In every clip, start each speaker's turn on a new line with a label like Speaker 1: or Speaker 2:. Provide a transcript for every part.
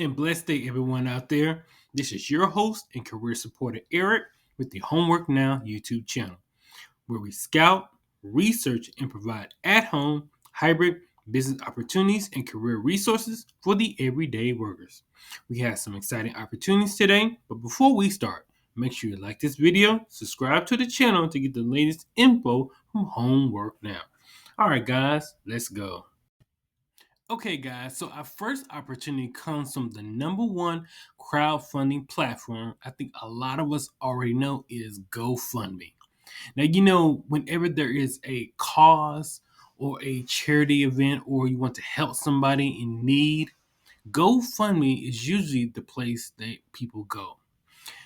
Speaker 1: and blessed day, everyone out there. This is your host and career supporter, Eric, with the Homework Now YouTube channel, where we scout, research, and provide at home, hybrid business opportunities and career resources for the everyday workers. We have some exciting opportunities today, but before we start, make sure you like this video, subscribe to the channel to get the latest info from Homework Now. All right, guys, let's go. Okay, guys, so our first opportunity comes from the number one crowdfunding platform. I think a lot of us already know is GoFundMe. Now, whenever there is a cause or a charity event or you want to help somebody in need, GoFundMe is usually the place that people go.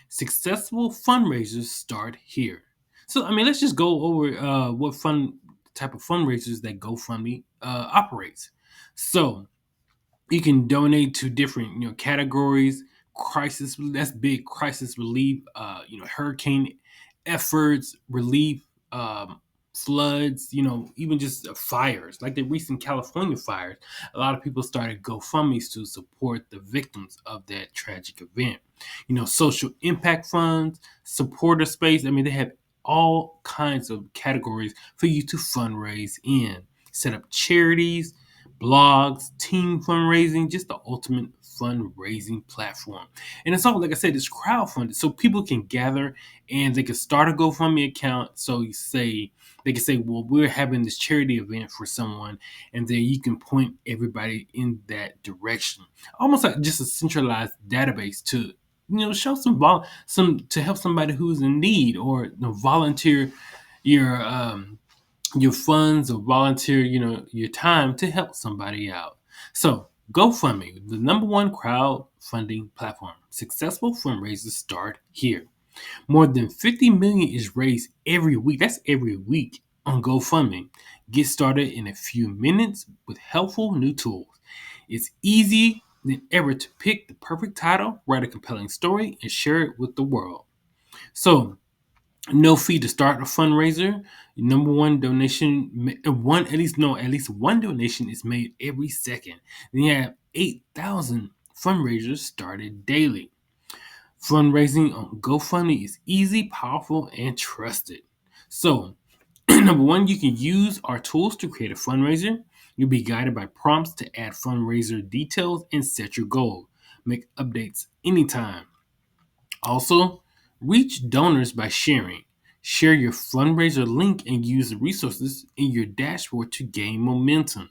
Speaker 1: Successful fundraisers start here. So, let's just go over what fun type of fundraisers that GoFundMe operates. So, you can donate to different categories. Crisis, that's big. Crisis relief, hurricane efforts, relief, floods, even just fires, like the recent California fires. A lot of people started GoFundMe's to support the victims of that tragic event. Social impact funds, supporter space. They have all kinds of categories for you to fundraise in. Set up charities, blogs, team fundraising, just the ultimate fundraising platform. And it's all, like I said, it's crowdfunded. So people can gather and they can start a GoFundMe account. So they can say, well, we're having this charity event for someone, and then you can point everybody in that direction. Almost like just a centralized database to show some to help somebody who's in need, or volunteer your your funds or volunteer, your time to help somebody out. So GoFundMe, the number one crowdfunding platform. Successful fundraisers start here. More than 50 million is raised every week. That's every week on GoFundMe. Get started in a few minutes with helpful new tools. It's easy than ever to pick the perfect title, write a compelling story, and share it with the world. So no fee to start a fundraiser. Number one donation, at least one donation is made every second. Then you have 8,000 fundraisers started daily. Fundraising on GoFundMe is easy, powerful, and trusted. So, number one, you can use our tools to create a fundraiser. You'll be guided by prompts to add fundraiser details and set your goal. Make updates anytime. Also, reach donors by sharing. Share your fundraiser link and use the resources in your dashboard to gain momentum.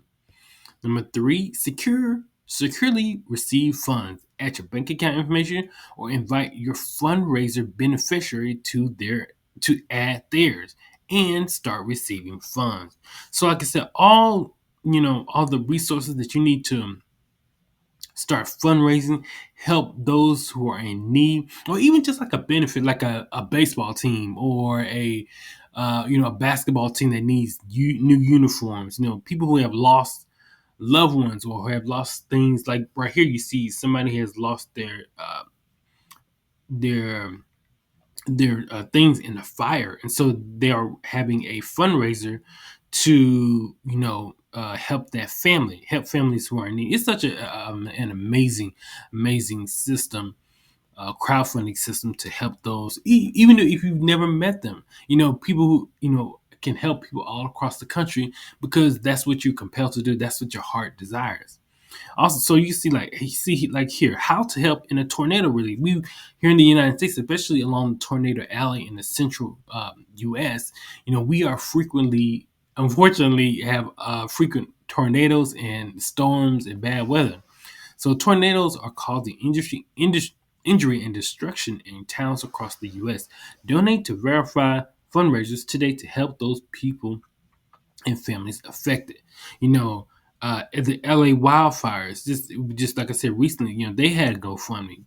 Speaker 1: Number three, securely receive funds. Add your bank account information or invite your fundraiser beneficiary to add theirs and start receiving funds. So, like I said, all the resources that you need to start fundraising, help those who are in need, or even just like a benefit, like a baseball team or a basketball team that needs new uniforms. People who have lost loved ones or who have lost things. Like right here, you see somebody has lost their things in the fire, and so they are having a fundraiser to help that family, help families who are in need. It's such an amazing system, crowdfunding system, to help those, even if you've never met them. People who can help people all across the country, because that's what you're compelled to do. That's what your heart desires. Also, so you see like here, how to help in a tornado relief. We here in the United States, especially along the tornado alley in the central U.S., we are unfortunately, have frequent tornadoes and storms and bad weather. So tornadoes are causing injury and destruction in towns across the U.S. Donate to verify fundraisers today to help those people and families affected. The LA wildfires, just like I said recently, they had GoFundMe.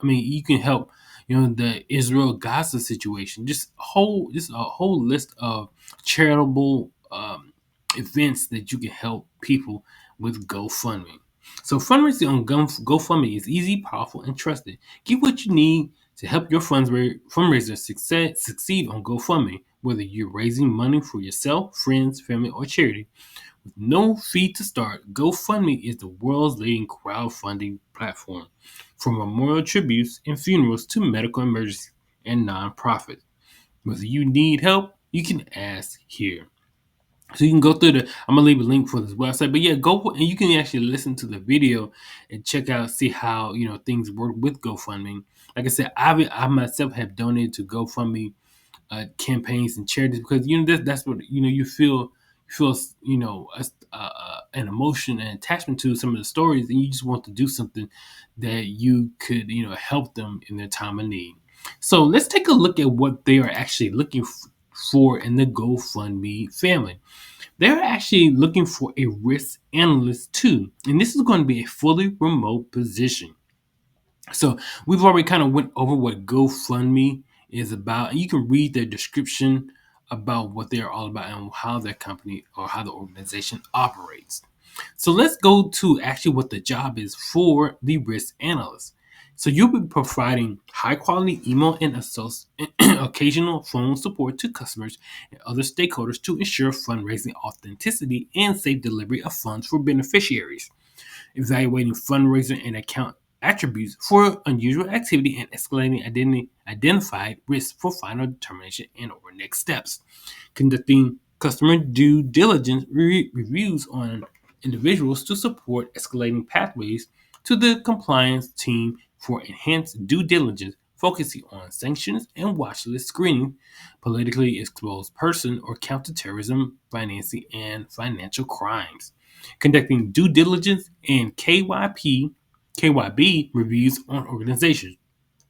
Speaker 1: You can help, the Israel Gaza situation. Just a whole list of charitable events that you can help people with GoFundMe. So fundraising on GoFundMe is easy, powerful, and trusted. Get what you need to help your fundraiser succeed on GoFundMe. Whether you're raising money for yourself, friends, family, or charity, With no fee to start, GoFundMe is the world's leading crowdfunding platform, from memorial tributes and funerals to medical emergencies and nonprofits. Whether you need help, you can ask here. So you can go through I'm gonna leave a link for this website, but yeah, go and you can actually listen to the video and check out, see how things work with GoFundMe. Like I said, I myself have donated to GoFundMe campaigns and charities because that's what you feel an emotion and attachment to some of the stories, and you just want to do something that you could help them in their time of need. So let's take a look at what they are actually looking for in the GoFundMe family. They're actually looking for a risk analyst too, and this is going to be a fully remote position. So we've already kind of went over what GoFundMe is about, and you can read their description about what they're all about and how their company or how the organization operates. So let's go to actually what the job is for the risk analyst. So you'll be providing high quality email and occasional phone support to customers and other stakeholders to ensure fundraising authenticity and safe delivery of funds for beneficiaries, evaluating fundraiser and account attributes for unusual activity, and escalating identified risks for final determination and or next steps. Conducting customer due diligence reviews on individuals to support escalating pathways to the compliance team for enhanced due diligence, focusing on sanctions and watch list screening, politically exposed person or counterterrorism, financing, and financial crimes. Conducting due diligence and KYB reviews on organizations,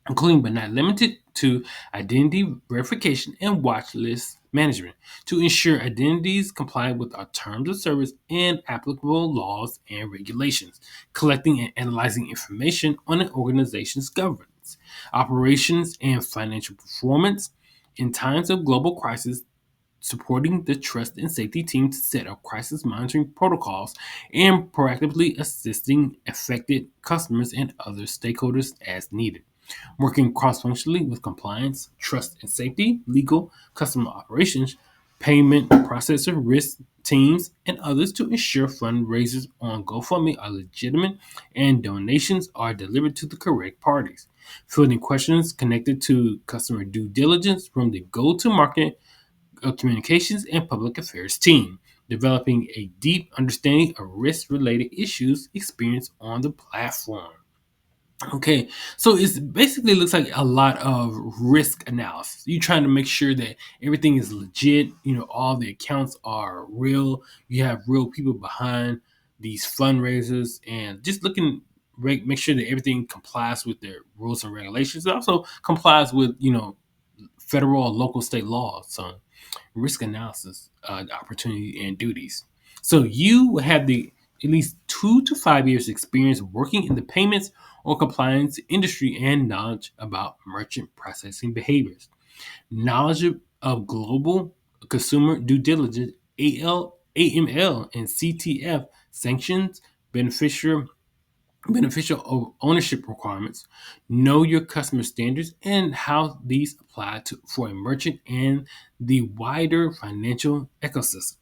Speaker 1: including but not limited to identity verification and watch list management, to ensure identities comply with our terms of service and applicable laws and regulations, collecting and analyzing information on an organization's governance, operations, and financial performance in times of global crisis, supporting the trust and safety team to set up crisis monitoring protocols, and proactively assisting affected customers and other stakeholders as needed. Working cross functionally with compliance, trust and safety, legal, customer operations, payment processor, risk teams, and others to ensure fundraisers on GoFundMe are legitimate and donations are delivered to the correct parties. Fielding questions connected to customer due diligence from the go to market communications and public affairs team, developing a deep understanding of risk related issues experienced on the platform. Okay, so it's basically looks like a lot of risk analysis. You're trying to make sure that everything is legit, all the accounts are real, you have real people behind these fundraisers, and just make sure that everything complies with their rules and regulations. It also complies with, federal or local state laws. So risk analysis opportunity and duties. So you will have the at least 2 to 5 years experience working in the payments or compliance industry and knowledge about merchant processing behaviors. Knowledge of global consumer due diligence, AML, and CTF sanctions, beneficial ownership requirements, know your customer standards and how these apply for a merchant and the wider financial ecosystem.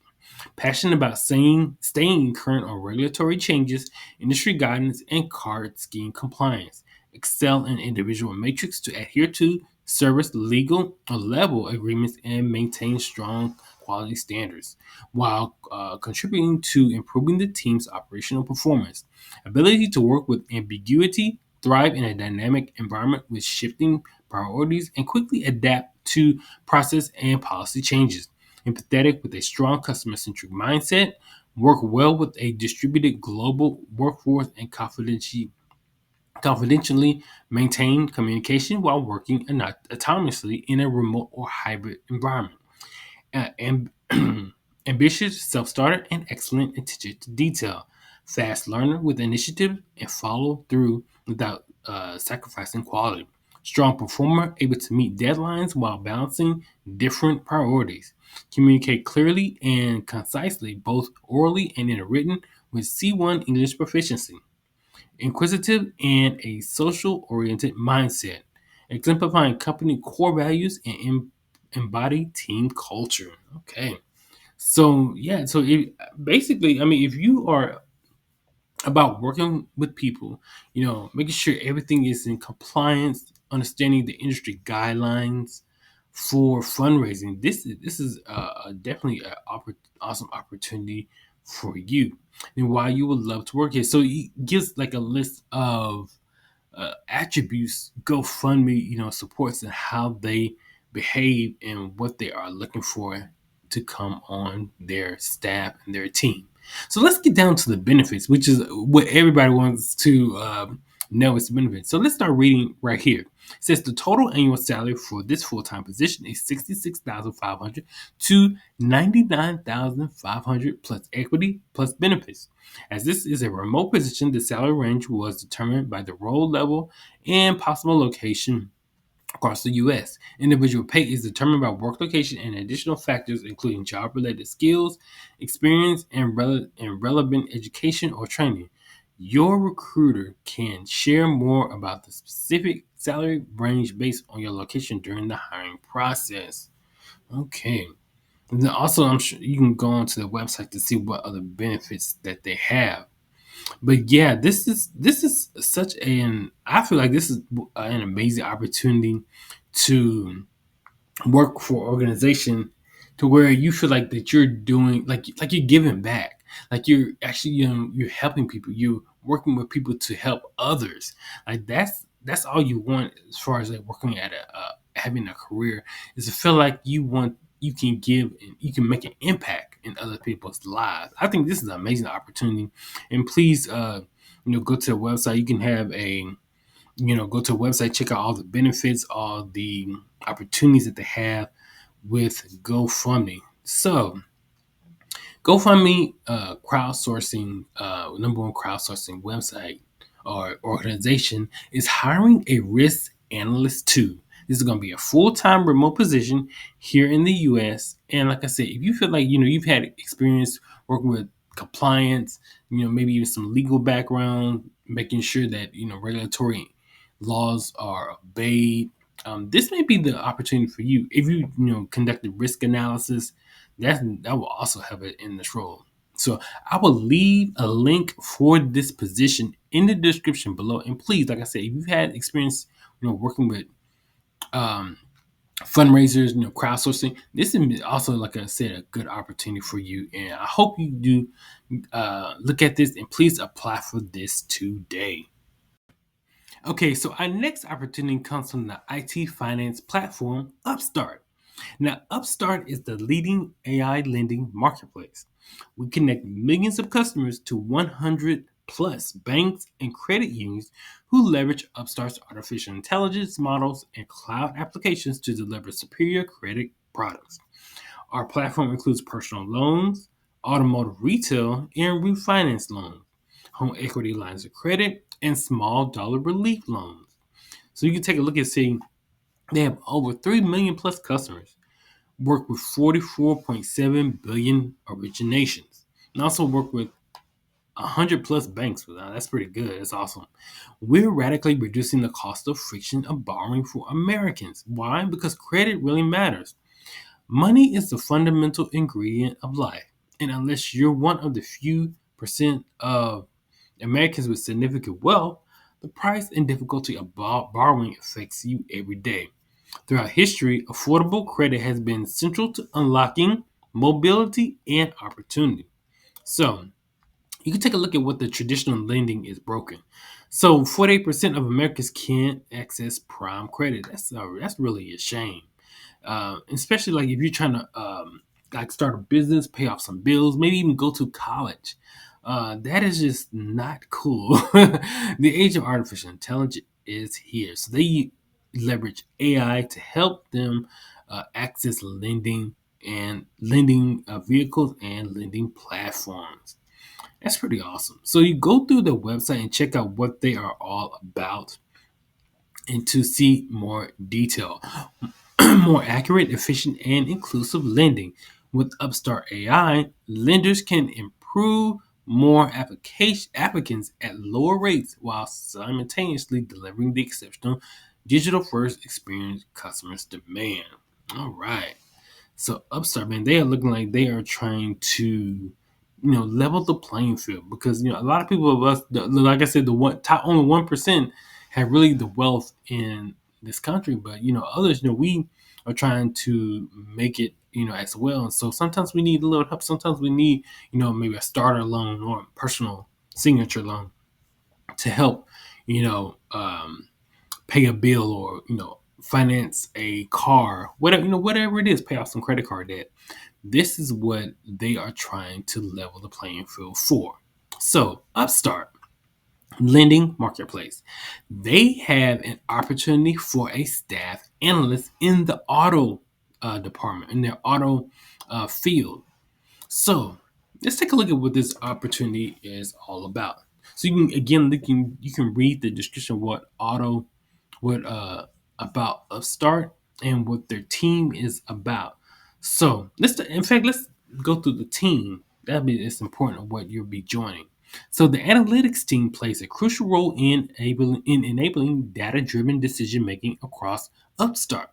Speaker 1: Passionate about staying current on regulatory changes, industry guidance, and card scheme compliance. Excel in individual matrix to adhere to service legal or level agreements and maintain strong quality standards while contributing to improving the team's operational performance. Ability to work with ambiguity, thrive in a dynamic environment with shifting priorities, and quickly adapt to process and policy changes. Empathetic with a strong customer centric mindset, work well with a distributed global workforce, and confidentially maintain communication while working autonomously in a remote or hybrid environment. Amb- ambitious, self-starter, and excellent attention to detail. Fast learner with initiative and follow through without sacrificing quality. Strong performer, able to meet deadlines while balancing different priorities. Communicate clearly and concisely, both orally and in a written, with C1 English proficiency. Inquisitive and a social-oriented mindset, exemplifying company core values and embody team culture. Okay. So yeah, so basically, I mean, if you are about working with people, making sure everything is in compliance, understanding the industry guidelines for fundraising. This is definitely an awesome opportunity for you, and why you would love to work here. So he gives like a list of attributes GoFundMe, supports, and how they behave and what they are looking for to come on their staff and their team. So let's get down to the benefits, which is what everybody wants to know is the benefits. So let's start reading right here. It says the total annual salary for this full-time position is 66,500 to 99,500 plus equity plus benefits. As this is a remote position, the salary range was determined by the role level and possible location across the U.S. Individual pay is determined by work location and additional factors, including job related skills, experience, and relevant education or training. Your recruiter can share more about the specific salary range based on your location during the hiring process. Okay. And then also, I'm sure you can go onto the website to see what other benefits that they have. But yeah, this is such an I feel like this is an amazing opportunity to work for an organization to where you feel like that you're doing like you're giving back, like you're actually you're helping people, you're working with people to help others. Like that's all you want as far as like working at a having a career, is to feel like you can give and you can make an impact in other people's lives. I think this is an amazing opportunity, and please go to the website. You can have a go to a website, check out all the benefits, all the opportunities that they have with GoFundMe. So, GoFundMe, crowdsourcing, number one crowdsourcing website or organization, is hiring a risk analyst too. This is going to be a full-time remote position here in the U.S. And like I said, if you feel like you've had experience working with compliance, maybe even some legal background, making sure that regulatory laws are obeyed, this may be the opportunity for you. If you conducted risk analysis, that will also have it in this role. So I will leave a link for this position in the description below. And please, like I said, if you've had experience, working with um, fundraisers, crowdsourcing, this is also, like I said, a good opportunity for you. And I hope you do look at this and please apply for this today. Okay, so our next opportunity comes from the IT finance platform Upstart. Now, Upstart is the leading AI lending marketplace. We connect millions of customers to 100 plus banks and credit unions who leverage Upstart's artificial intelligence models and cloud applications to deliver superior credit products. Our platform includes personal loans, automotive retail, and refinance loans, home equity lines of credit, and small dollar relief loans. So you can take a look and see they have over 3 million plus customers, work with 44.7 billion originations, and also work with 100 plus banks. Now, that's pretty good. That's awesome. We're radically reducing the cost of friction of borrowing for Americans. Why? Because credit really matters. Money is the fundamental ingredient of life. And unless you're one of the few percent of Americans with significant wealth, the price and difficulty of borrowing affects you every day. Throughout history, affordable credit has been central to unlocking mobility and opportunity. So, you can take a look at what the traditional lending is broken. So, 48% of Americans can't access prime credit. That's really a shame, especially like if you're trying to like start a business, pay off some bills, maybe even go to college. That is just not cool. The age of artificial intelligence is here, so they leverage AI to help them access lending vehicles and lending platforms. That's pretty awesome. So you go through the website and check out what they are all about and to see more detail. More accurate, efficient, and inclusive lending. With Upstart AI, lenders can improve more applicants at lower rates while simultaneously delivering the exceptional digital first experience customers demand. All right. So Upstart, man, they are looking like they are trying to, level the playing field because a lot of people of us, like I said, the one top only 1% have really the wealth in this country, but others, we are trying to make it, as well. And so sometimes we need a little help. Sometimes we need, maybe a starter loan or a personal signature loan to help, you know, um, pay a bill or finance a car, whatever whatever it is, pay off some credit card debt. This is what they are trying to level the playing field for. So Upstart lending marketplace, they have an opportunity for a staff analyst in the auto department, in their auto field. So let's take a look at what this opportunity is all about. So you can read the description of what about Upstart and what their team is about. So let's go through the team. It's important of what you'll be joining. So the analytics team plays a crucial role in enabling data-driven decision making across Upstart.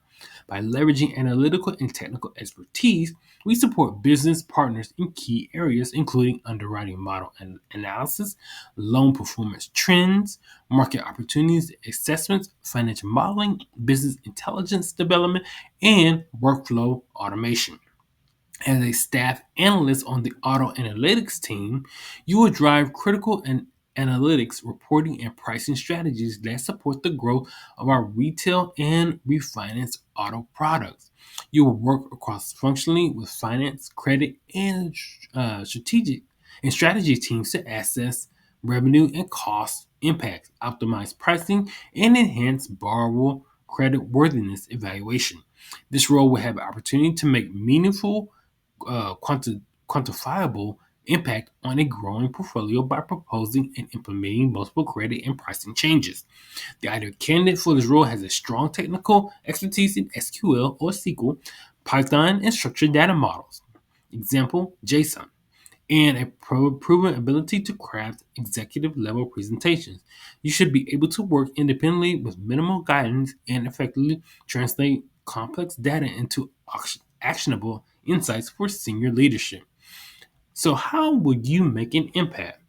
Speaker 1: By leveraging analytical and technical expertise, we support business partners in key areas, including underwriting model and analysis, loan performance trends, market opportunities assessments, financial modeling, business intelligence development, and workflow automation. As a staff analyst on the auto analytics team, you will drive critical and analytics, reporting, and pricing strategies that support the growth of our retail and refinance auto products. You will work across functionally with finance, credit, and strategy teams to assess revenue and cost impacts, optimize pricing, and enhance borrower credit worthiness evaluation. This role will have the opportunity to make meaningful quantifiable impact on a growing portfolio by proposing and implementing multiple credit and pricing changes. The ideal candidate for this role has a strong technical expertise in SQL or SQL, Python, and structured data models. Example, JSON, and a proven ability to craft executive level presentations. You should be able to work independently with minimal guidance and effectively translate complex data into actionable insights for senior leadership. So, how would you make an impact?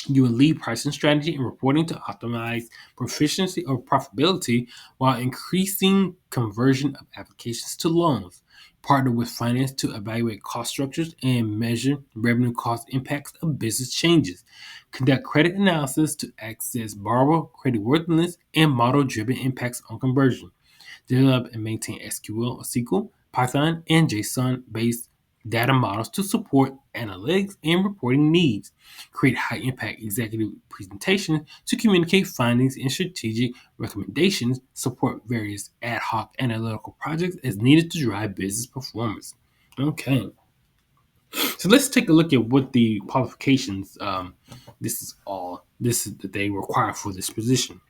Speaker 1: You will lead pricing strategy and reporting to optimize proficiency or profitability while increasing conversion of applications to loans. Partner with finance to evaluate cost structures and measure revenue cost impacts of business changes. Conduct credit analysis to access borrower creditworthiness and model driven impacts on conversion. Develop and maintain SQL or SQL, Python, and JSON based data models to support analytics and reporting needs. Create high impact executive presentations to communicate findings and strategic recommendations. Support various ad hoc analytical projects as needed to drive business performance. Okay, so let's take a look at what the qualifications. This is that they require for this position.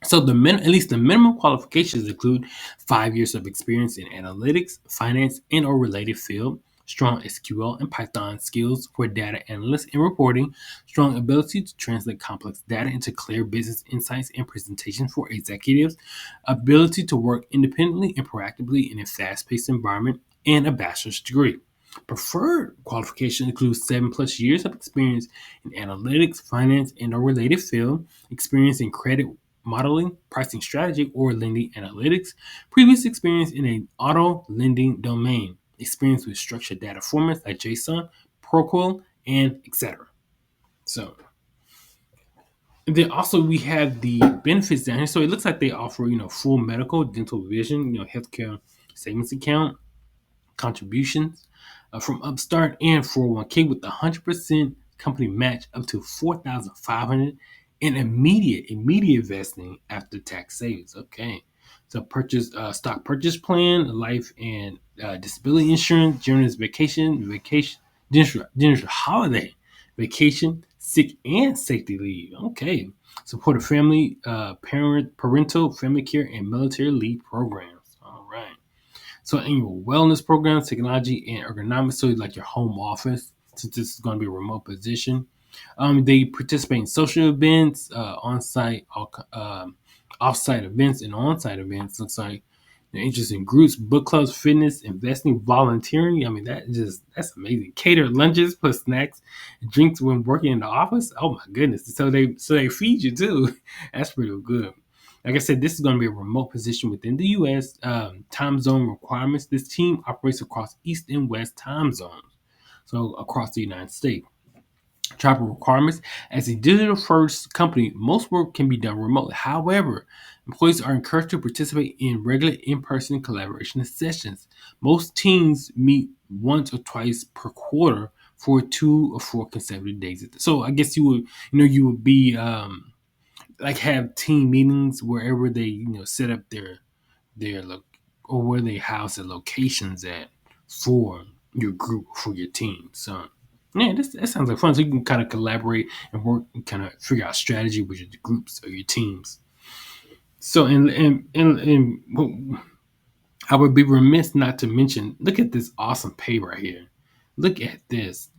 Speaker 1: So at least the minimum qualifications include 5 years of experience in analytics, finance, and/or related field, strong SQL and Python skills for data analysts and reporting, strong ability to translate complex data into clear business insights and presentations for executives, ability to work independently and proactively in a fast-paced environment, and a bachelor's degree. Preferred qualification includes 7+ years of experience in analytics, finance, and/or related field, experience in credit modeling, pricing strategy, or lending analytics, previous experience in an auto lending domain, experience with structured data formats like JSON, Proquil, and etc. So then also we have the benefits down here. So it looks like they offer, full medical, dental, vision, healthcare savings account, contributions from Upstart, and 401k with 100% company match up to 4,500 and immediate vesting after tax savings. Okay, so purchase stock purchase plan, life and disability insurance, generous generous holiday, vacation, sick and safety leave. Okay, support a family, parental, family care, and military leave programs. All right. So annual wellness programs, technology, and ergonomics. So like your home office, since this is going to be a remote position. They participate in social events, on-site, off-site events, and on-site events. Looks like Their interest in groups, book clubs, fitness, investing, volunteering. I mean, that's amazing. Catered lunches plus snacks and drinks when working in the office. Oh my goodness. So they feed you too. That's pretty good. Like I said, this is going to be a remote position within the U.S. Time zone requirements. This team operates across East and West time zones, so across the United States. Travel requirements. As a digital first company, most work can be done remotely. However, employees are encouraged to participate in regular in person collaboration sessions. Most teams meet once or twice per quarter for 2 or 4 consecutive days. So I guess you would be like have team meetings wherever they set up their or where they house their locations at for your group, for your team. So yeah, that sounds like fun. So you can kind of collaborate and work and kind of figure out strategy with your groups or your teams. So and I would be remiss not to mention, look at this awesome pay right here. Look at this.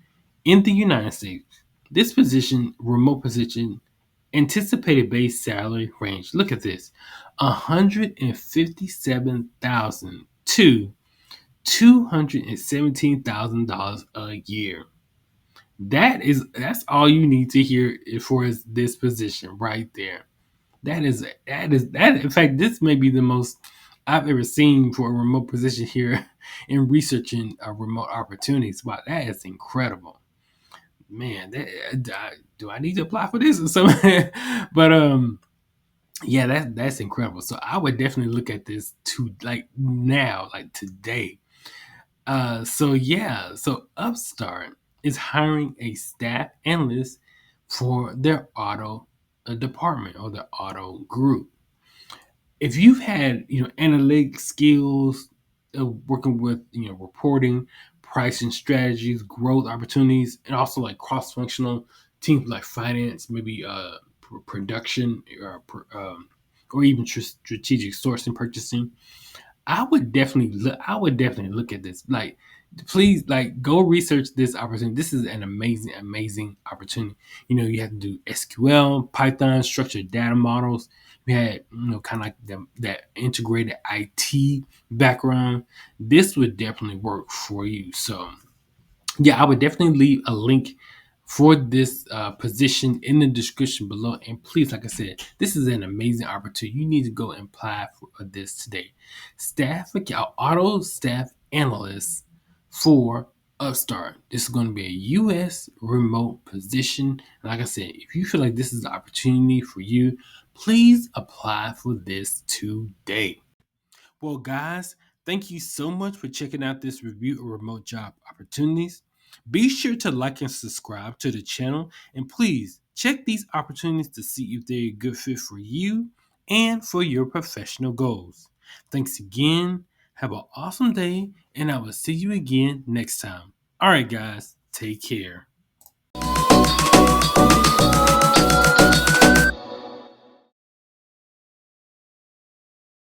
Speaker 1: In the United States, this position, remote position, anticipated base salary range. Look at this: 157,000 to $217,000 a year. That's all you need to hear for this position right there. That. In fact, this may be the most I've ever seen for a remote position here in researching remote opportunities. Wow, that is incredible, man. Do I need to apply for this or something? But yeah, that's incredible. So I would definitely look at this to like now, like today. So yeah, so Upstart is hiring a staff analyst for their auto department or the auto group. If you've had analytic skills, working with reporting, pricing strategies, growth opportunities, and also like cross functional teams like finance, maybe production, or even strategic sourcing, purchasing, I would definitely look at this. Like, please, like, go research this opportunity. This is an amazing opportunity. You have to do SQL, Python, structured data models. We had, kind of like that integrated IT background. This would definitely work for you. So yeah, I would definitely leave a link for this position in the description below. And please, like I said, this is an amazing opportunity. You need to go and apply for this today. Auto staff analyst for Upstart. This is going to be a U.S. remote position. And like I said, if you feel like this is an opportunity for you, please apply for this today. Well, guys, thank you so much for checking out this review of remote job opportunities. Be sure to like and subscribe to the channel, and please check these opportunities to see if they're a good fit for you and for your professional goals. Thanks again. Have an awesome day, and I will see you again next time. All right, guys, take care.